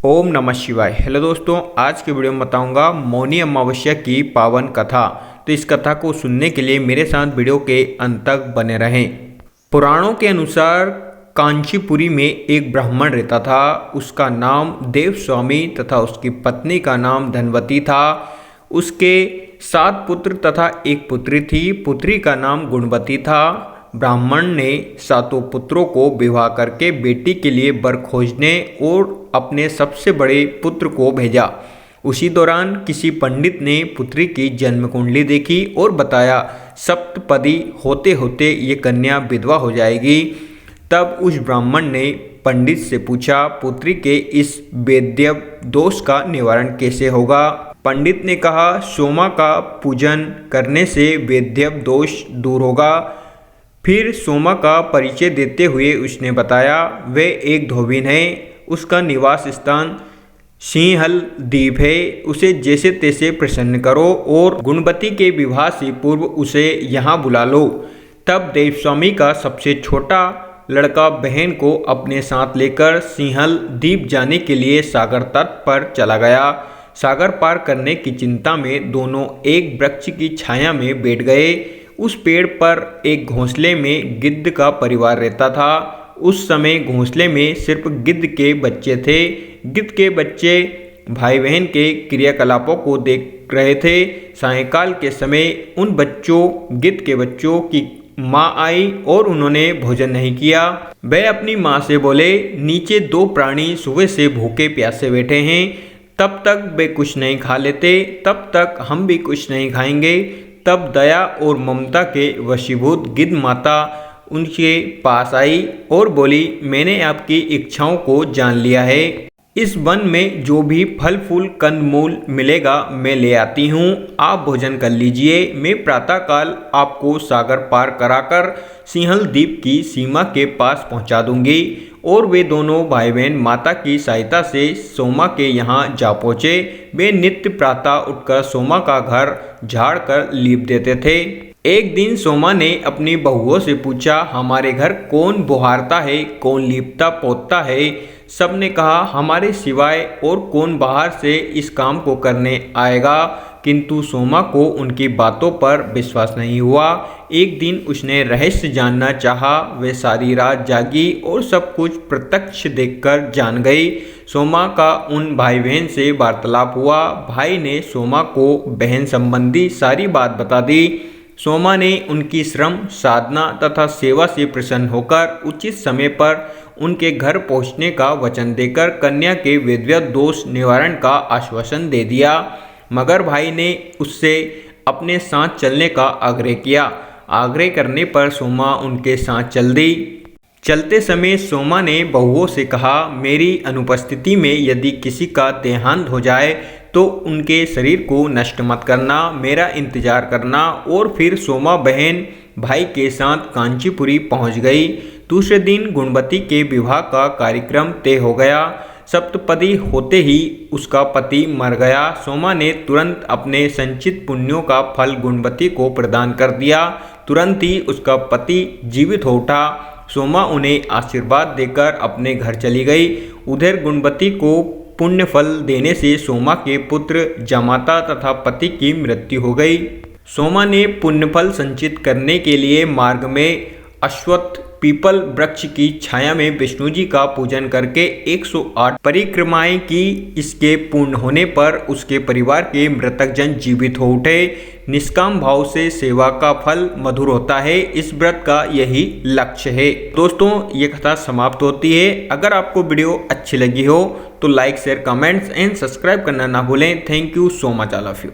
ओम नमः शिवाय। हेलो दोस्तों, आज के वीडियो में बताऊंगा मौनी अमावस्या की पावन कथा। तो इस कथा को सुनने के लिए मेरे साथ वीडियो के अंत तक बने रहें। पुराणों के अनुसार कांचीपुरी में एक ब्राह्मण रहता था। उसका नाम देवस्वामी तथा उसकी पत्नी का नाम धनवती था। उसके 7 पुत्र तथा एक पुत्री थी। पुत्री का नाम गुणवती था। ब्राह्मण ने 7 पुत्रों को विवाह करके बेटी के लिए वर खोजने और अपने सबसे बड़े पुत्र को भेजा। उसी दौरान किसी पंडित ने पुत्री की जन्म कुंडली देखी और बताया सप्तपदी होते होते ये कन्या विधवा हो जाएगी। तब उस ब्राह्मण ने पंडित से पूछा, पुत्री के इस वैद्य दोष का निवारण कैसे होगा। पंडित ने कहा, सोमा का पूजन करने से वैद्य दोष दूर होगा। फिर सोमा का परिचय देते हुए उसने बताया, वे एक धोबिन है। उसका निवास स्थान सिंहल द्वीप है। उसे जैसे तैसे प्रसन्न करो और गुणवती के विवाह से पूर्व उसे यहाँ बुला लो। तब देवस्वामी का सबसे छोटा लड़का बहन को अपने साथ लेकर सिंहल द्वीप जाने के लिए सागर तट पर चला गया। सागर पार करने की चिंता में दोनों एक वृक्ष की छाया में बैठ गए। उस पेड़ पर एक घोंसले में गिद्ध का परिवार रहता था। उस समय घोंसले में सिर्फ गिद्ध के बच्चे थे। गिद्ध के बच्चे भाई बहन के क्रियाकलापों को देख रहे थे। सायंकाल के समय उन गिद्ध के बच्चों की माँ आई और उन्होंने भोजन नहीं किया। वे अपनी माँ से बोले, नीचे 2 प्राणी सुबह से भूखे प्यासे बैठे हैं। तब तक वे कुछ नहीं खा लेते, तब तक हम भी कुछ नहीं खाएंगे। तब दया और ममता के वशीभूत गिद्ध माता उनके पास आई और बोली, मैंने आपकी इच्छाओं को जान लिया है। इस वन में जो भी फल फूल कंद मूल मिलेगा मैं ले आती हूँ। आप भोजन कर लीजिए। मैं प्रातःकाल आपको सागर पार कराकर सिंहल द्वीप की सीमा के पास पहुँचा दूंगी। और वे दोनों भाई बहन माता की सहायता से सोमा के यहाँ जा पहुँचे। वे नित्य प्रातः उठकर सोमा का घर झाड़ कर लीप देते थे। एक दिन सोमा ने अपनी बहुओं से पूछा, हमारे घर कौन बुहारता है, कौन लीपता पोतता है। सब ने कहा, हमारे सिवाय और कौन बाहर से इस काम को करने आएगा। किंतु सोमा को उनकी बातों पर विश्वास नहीं हुआ। एक दिन उसने रहस्य जानना चाहा। वे सारी रात जागी और सब कुछ प्रत्यक्ष देखकर जान गई। सोमा का उन भाई बहन से वार्तालाप हुआ। भाई ने सोमा को बहन संबंधी सारी बात बता दी। सोमा ने उनकी श्रम साधना तथा सेवा से प्रसन्न होकर उचित समय पर उनके घर पहुंचने का वचन देकर कन्या के वैधव्य दोष निवारण का आश्वासन दे दिया। मगर भाई ने उससे अपने साथ चलने का आग्रह किया। आग्रह करने पर सोमा उनके साथ चल दी। चलते समय सोमा ने बहुओं से कहा, मेरी अनुपस्थिति में यदि किसी का देहांत हो जाए तो उनके शरीर को नष्ट मत करना, मेरा इंतजार करना। और फिर सोमा बहन भाई के साथ कांचीपुरी पहुंच गई। दूसरे दिन गुणवती के विवाह का कार्यक्रम तय हो गया। सप्तपदी होते ही उसका पति मर गया। सोमा ने तुरंत अपने संचित पुण्यों का फल गुणवती को प्रदान कर दिया। तुरंत ही उसका पति जीवित हो उठा। सोमा उन्हें आशीर्वाद देकर अपने घर चली गई। उधर गुणवती को पुण्य फल देने से सोमा के पुत्र जामाता तथा पति की मृत्यु हो गई। सोमा ने पुण्यफल संचित करने के लिए मार्ग में अश्वत्थ पीपल वृक्ष की छाया में विष्णु जी का पूजन करके 108 परिक्रमाएं की। इसके पूर्ण होने पर उसके परिवार के मृतक जन जीवित हो उठे। निष्काम भाव से सेवा का फल मधुर होता है। इस व्रत का यही लक्ष्य है। दोस्तों, ये कथा समाप्त होती है। अगर आपको वीडियो अच्छी लगी हो तो like share comments and subscribe करना ना भूलें। Thank you so much all of you.